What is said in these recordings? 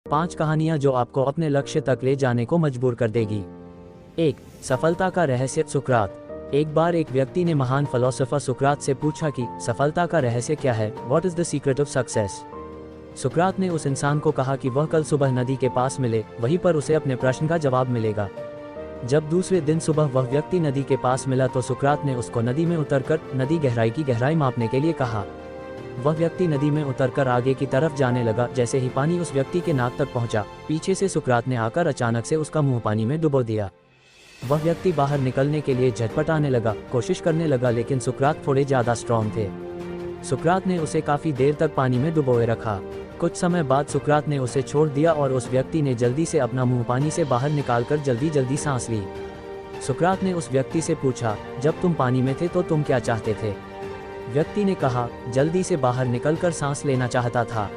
5 कहानियां जो आपको अपने लक्ष्य तक ले जाने को मजबूर कर देगी। 1. सफलता का रहस्य। सुकरात। एक बार एक व्यक्ति ने महान फिलोसोफर सुकरात से पूछा कि सफलता का रहस्य क्या है, what is the secret of success. सुकरात ने उस इंसान को कहा कि वह कल सुबह नदी के पास मिले, वहीं पर उसे अपने प्रश्न का जवाब मिलेगा। जब दूसरे दिन सुबह वह व्यक्ति नदी के पास मिला तो सुकरात ने उसको नदी में उतरकर नदी गहराई की गहराई मापने के लिए कहा। वह व्यक्ति नदी में उतरकर आगे की तरफ जाने लगा। जैसे ही पानी उस व्यक्ति के नाक तक पहुंचा, पीछे से सुकरात ने आकर अचानक से उसका मुंह पानी में डुबो दिया। वह व्यक्ति बाहर निकलने के लिए झटपटाने लगा, कोशिश करने लगा, लेकिन सुकरात थोड़े ज्यादा स्ट्रॉन्ग थे। सुकरात ने उसे काफी देर तक पानी में डुबोए रखा। कुछ समय बाद सुकरात ने उसे छोड़ दिया और उस व्यक्ति ने जल्दी से अपना मुंह पानी से बाहर निकालकर जल्दी जल्दी सांस ली। सुकरात ने उस व्यक्ति से पूछा, जब तुम पानी में थे तो तुम क्या चाहते थे। व्यक्ति ने कहा, जल्दी से बाहर निकलकर सांस लेना चाहता था।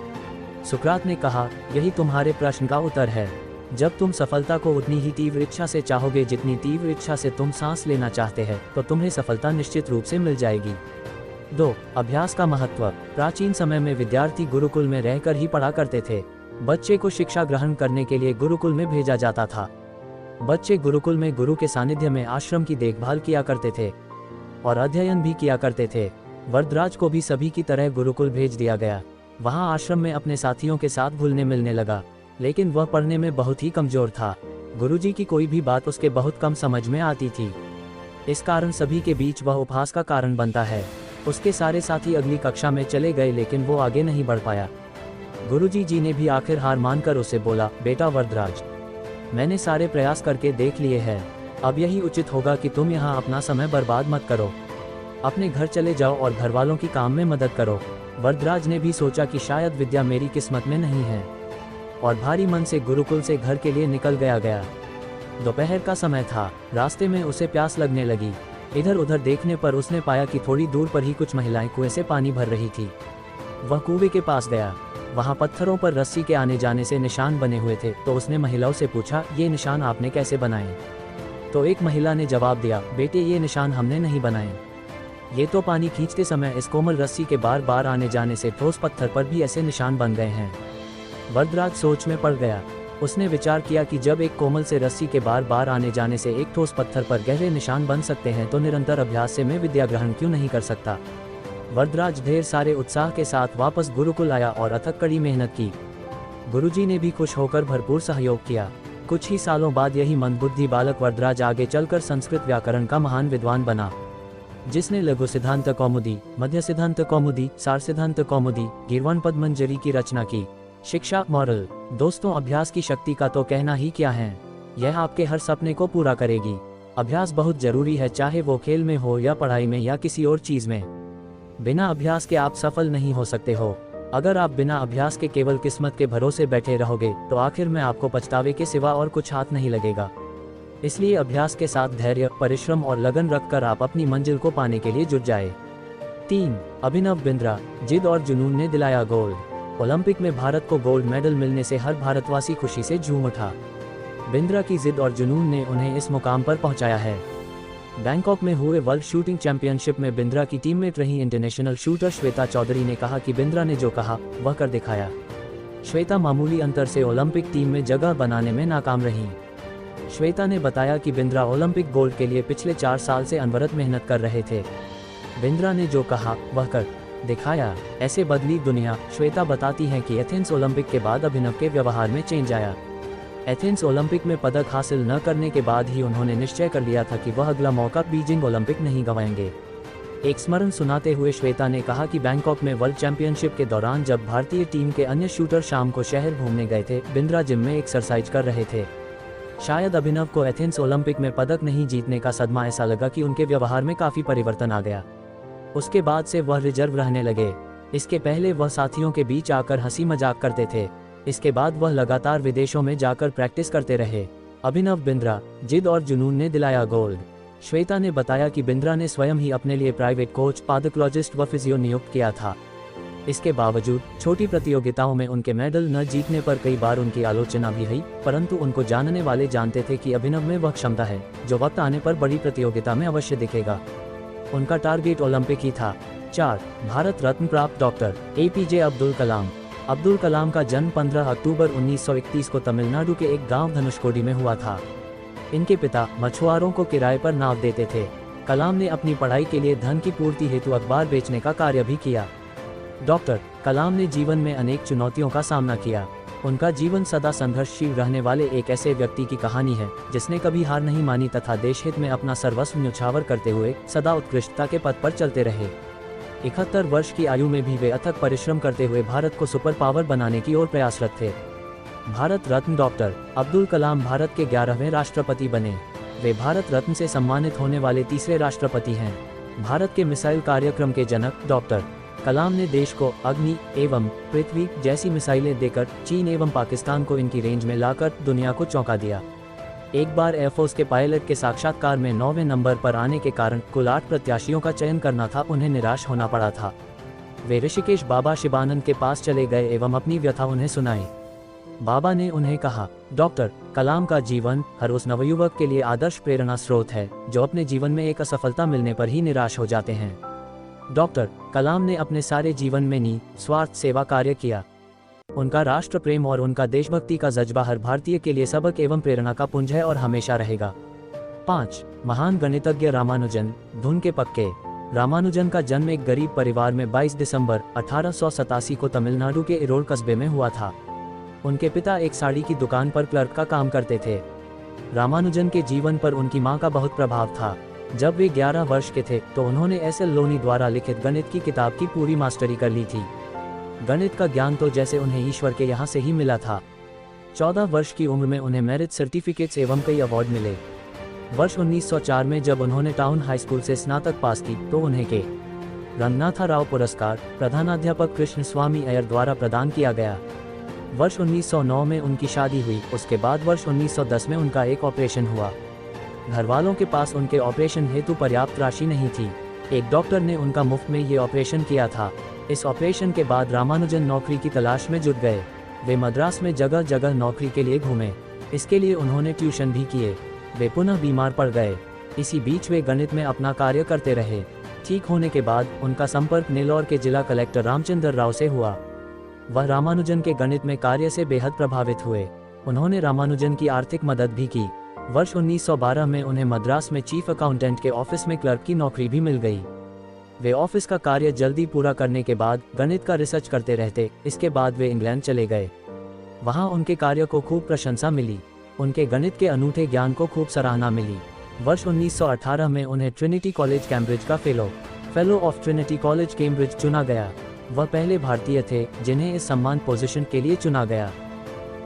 सुकरात ने कहा, यही तुम्हारे प्रश्न का उत्तर है। जब तुम सफलता को उतनी ही तीव्र इच्छा से चाहोगे जितनी तीव्र इच्छा से तुम सांस लेना चाहते हैं, तो तुम्हें सफलता निश्चित रूप से मिल जाएगी। 2. अभ्यास का महत्व। प्राचीन समय में विद्यार्थी गुरुकुल में रहकर ही पढ़ा करते थे। बच्चे को शिक्षा ग्रहण करने के लिए गुरुकुल में भेजा जाता था। बच्चे गुरुकुल में गुरु के सानिध्य में आश्रम की देखभाल किया करते थे और अध्ययन भी किया करते थे। वरदराज को भी सभी की तरह गुरुकुल भेज दिया गया। वहां आश्रम में अपने साथियों के साथ घुलने मिलने लगा, लेकिन वह पढ़ने में बहुत ही कमजोर था। गुरुजी की कोई भी बात उसके बहुत कम समझ में आती थी। इस कारण सभी के बीच वह उपहास का कारण बनता है। उसके सारे साथी अगली कक्षा में चले गए, लेकिन वो आगे नहीं बढ़ पाया। गुरुजी जी ने भी आखिर हार मानकर उसे बोला, बेटा वरदराज, मैंने सारे प्रयास करके देख लिए हैं। अब यही उचित होगा कि तुम यहाँ अपना समय बर्बाद मत करो। अपने घर चले जाओ और घर वालों की काम में मदद करो। वरदराज ने भी सोचा कि शायद विद्या मेरी किस्मत में नहीं है, और भारी मन से गुरुकुल से घर के लिए निकल गया। दोपहर का समय था। रास्ते में उसे प्यास लगने लगी। इधर उधर देखने पर उसने पाया कि थोड़ी दूर पर ही कुछ महिलाएं कुएं से पानी भर रही थी। वह कुएं के पास गया। वहां पत्थरों पर रस्सी के आने जाने से निशान बने हुए थे। तो उसने महिलाओं से पूछा, ये निशान आपने कैसे बनाए। तो एक महिला ने जवाब दिया, बेटे ये निशान हमने नहीं बनाए, ये तो पानी खींचते समय इस कोमल रस्सी के बार बार आने जाने से ठोस पत्थर पर भी ऐसे निशान बन गए हैं। वरदराज सोच में पड़ गया। उसने विचार किया कि जब एक कोमल से रस्सी के बार बार आने जाने से एक ठोस पत्थर पर गहरे निशान बन सकते हैं, तो निरंतर अभ्यास से मैं विद्या ग्रहण क्यों नहीं कर सकता। वरदराज ढेर सारे उत्साह के साथ वापस गुरुकुल आया और अथक कड़ी मेहनत की। गुरुजी ने भी खुश होकर भरपूर सहयोग किया। कुछ ही सालों बाद यही मंदबुद्धि बालक वरदराज आगे चलकर संस्कृत व्याकरण का महान विद्वान बना, जिसने लघु सिद्धांत कौमुदी, मध्य सिद्धांत कौमुदी, सार सिद्धांत कौमुदी, गीर्वाण पद्मंजरी की रचना की। शिक्षा मॉरल। दोस्तों, अभ्यास की शक्ति का तो कहना ही क्या है। यह आपके हर सपने को पूरा करेगी। अभ्यास बहुत जरूरी है, चाहे वो खेल में हो या पढ़ाई में या किसी और चीज में। बिना अभ्यास के आप सफल नहीं हो सकते हो। अगर आप बिना अभ्यास के केवल किस्मत के भरोसे बैठे रहोगे, तो आखिर में आपको पछतावे के सिवा और कुछ हाथ नहीं लगेगा। इसलिए अभ्यास के साथ धैर्य, परिश्रम और लगन रखकर आप अपनी मंजिल को पाने के लिए जुट जाए। 3. अभिनव बिंद्रा। जिद और जुनून ने दिलाया गोल्ड। ओलंपिक में भारत को गोल्ड मेडल मिलने से हर भारतवासी खुशी से झूम उठा। बिंद्रा की जिद और जुनून ने उन्हें इस मुकाम पर पहुंचाया है। बैंकॉक में हुए वर्ल्ड शूटिंग चैंपियनशिप में बिंद्रा की टीममेट रही इंटरनेशनल शूटर श्वेता चौधरी ने कहा कि बिंद्रा ने जो कहा वह कर दिखाया। श्वेता मामूली अंतर से ओलंपिक टीम में जगह बनाने में नाकाम रही। श्वेता ने बताया कि बिंद्रा ओलंपिक गोल्ड के लिए पिछले 4 साल से अनवरत मेहनत कर रहे थे। बिंद्रा ने जो कहा वह कर दिखाया। ऐसे बदली दुनिया। श्वेता बताती हैं कि एथेंस ओलंपिक के बाद अभिनव के व्यवहार में चेंज आया। एथेंस ओलंपिक में पदक हासिल न करने के बाद ही उन्होंने निश्चय कर लिया था कि वह अगला मौका बीजिंग ओलंपिक नहीं गंवाएंगे। एक स्मरण सुनाते हुए श्वेता ने कहा कि बैंकॉक में वर्ल्ड चैंपियनशिप के दौरान जब भारतीय टीम के अन्य शूटर शाम को शहर घूमने गए थे, बिंद्रा जिम में एक्सरसाइज कर रहे थे। शायद अभिनव को एथेंस ओलंपिक में पदक नहीं जीतने का सदमा ऐसा लगा कि उनके व्यवहार में काफी परिवर्तन आ गया। उसके बाद से वह रिजर्व रहने लगे। इसके पहले वह साथियों के बीच आकर हंसी मजाक करते थे। इसके बाद वह लगातार विदेशों में जाकर प्रैक्टिस करते रहे। अभिनव बिंद्रा। जिद और जुनून ने दिलाया गोल्ड। श्वेता ने बताया कि बिंद्रा ने स्वयं ही अपने लिए प्राइवेट कोच, पादोक्लॉजिस्ट व फिजियो नियुक्त किया था। इसके बावजूद छोटी प्रतियोगिताओं में उनके मेडल न जीतने पर कई बार उनकी आलोचना भी हुई, परंतु उनको जानने वाले जानते थे कि अभिनव में वह क्षमता है जो वक्त आने पर बड़ी प्रतियोगिता में अवश्य दिखेगा। उनका टारगेट ओलंपिक ही था। 4. भारत रत्न प्राप्त डॉक्टर APJ अब्दुल कलाम। अब्दुल कलाम का जन्म 15 अक्टूबर 1931 को तमिलनाडु के एक गांव धनुषकोडी में हुआ था। इनके पिता मछुआरों को किराए पर नाव देते थे। कलाम ने अपनी पढ़ाई के लिए धन की पूर्ति हेतु अखबार बेचने का कार्य भी किया। डॉक्टर कलाम ने जीवन में अनेक चुनौतियों का सामना किया। उनका जीवन सदा संघर्षशील रहने वाले एक ऐसे व्यक्ति की कहानी है जिसने कभी हार नहीं मानी तथा देश हित में अपना सर्वस्व न्यौछावर करते हुए सदा उत्कृष्टता के पथ पर चलते रहे। 71 वर्ष की आयु में भी वे अथक परिश्रम करते हुए भारत को सुपर पावर बनाने की ओर प्रयासरत थे। भारत रत्न डॉक्टर अब्दुल कलाम भारत के 11वें राष्ट्रपति बने। वे भारत रत्न से सम्मानित होने वाले तीसरे राष्ट्रपति हैं। भारत के मिसाइल कार्यक्रम के जनक डॉक्टर कलाम ने देश को अग्नि एवं पृथ्वी जैसी मिसाइलें देकर चीन एवं पाकिस्तान को इनकी रेंज में लाकर दुनिया को चौंका दिया। एक बार एयरफोर्स के पायलट के साक्षात्कार में 9वें नंबर पर आने के कारण कुल 8 प्रत्याशियों का चयन करना था, उन्हें निराश होना पड़ा था। वे ऋषिकेश बाबा शिवानंद के पास चले गए एवं अपनी व्यथा उन्हें सुनाई। बाबा ने उन्हें कहा, डॉक्टर कलाम का जीवन हर उस नवयुवक के लिए आदर्श प्रेरणा स्रोत है जो अपने जीवन में एक असफलता मिलने पर ही निराश हो जाते हैं। डॉक्टर कलाम ने अपने सारे जीवन में निस्वार्थ सेवा कार्य किया। उनका राष्ट्र प्रेम और उनका देशभक्ति का जज्बा हर भारतीय के लिए सबक एवं प्रेरणा का पुंज है और हमेशा रहेगा। 5. महान गणितज्ञ रामानुजन, धुन के पक्के। रामानुजन का जन्म एक गरीब परिवार में 22 दिसंबर 1887 को तमिलनाडु के इरोड कस्बे में हुआ था। उनके पिता एक साड़ी की दुकान पर क्लर्क का काम करते थे। रामानुजन के जीवन पर उनकी मां का बहुत प्रभाव था। जब वे 11 वर्ष के थे तो उन्होंने एस एल लोनी द्वारा लिखित गणित की किताब की पूरी मास्टरी कर ली थी। गणित का ज्ञान तो जैसे उन्हें ईश्वर के यहाँ से ही मिला था। 14 वर्ष की उम्र में उन्हें मेरिट सर्टिफिकेट्स एवं कई अवार्ड मिले। वर्ष 1904 में जब उन्होंने टाउन हाई स्कूल से स्नातक पास की तो उन्हें के रंगनाथ राव पुरस्कार प्रधानाध्यापक कृष्ण स्वामी अय्यर द्वारा प्रदान किया गया। वर्ष 1909 में उनकी शादी हुई। उसके बाद वर्ष 1910 में उनका एक ऑपरेशन हुआ। घर वालों के पास उनके ऑपरेशन हेतु पर्याप्त राशि नहीं थी। एक डॉक्टर ने उनका मुफ्त में ये ऑपरेशन किया था। इस ऑपरेशन के बाद रामानुजन नौकरी की तलाश में जुट गए। वे मद्रास में जगह जगह नौकरी के लिए घूमे। इसके लिए उन्होंने ट्यूशन भी किए। वे पुनः बीमार पड़ गए। इसी बीच वे गणित में अपना कार्य करते रहे। ठीक होने के बाद उनका संपर्क नेल्लौर के जिला कलेक्टर रामचंद्र राव से हुआ। वह रामानुजन के गणित में कार्य से बेहद प्रभावित हुए। उन्होंने रामानुजन की आर्थिक मदद भी की। वर्ष 1912 में उन्हें मद्रास में चीफ अकाउंटेंट के ऑफिस में क्लर्क की नौकरी भी मिल गई। वे ऑफिस का कार्य जल्दी पूरा करने के बाद गणित का रिसर्च करते रहते। इसके बाद वे इंग्लैंड चले गए। वहां उनके कार्य को खूब प्रशंसा मिली। उनके गणित के अनूठे ज्ञान को खूब सराहना मिली। वर्ष 1918 में उन्हें ट्रिनिटी कॉलेज कैम्ब्रिज का fellow of Trinity college Cambridge चुना गया। वह पहले भारतीय थे जिन्हें इस सम्मान पोजीशन के लिए चुना गया।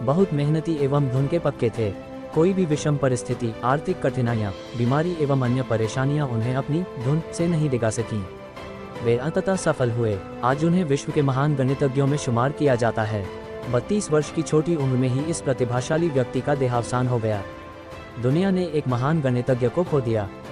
बहुत मेहनती एवं धुन के पक्के थे। कोई भी विषम परिस्थिति, आर्थिक कठिनाइयाँ, बीमारी एवं अन्य परेशानियां उन्हें अपनी धुन से नहीं डिगा सकी। वे अंततः सफल हुए। आज उन्हें विश्व के महान गणितज्ञों में शुमार किया जाता है। 32 वर्ष की छोटी उम्र में ही इस प्रतिभाशाली व्यक्ति का देहावसान हो गया। दुनिया ने एक महान गणितज्ञ को खो दिया।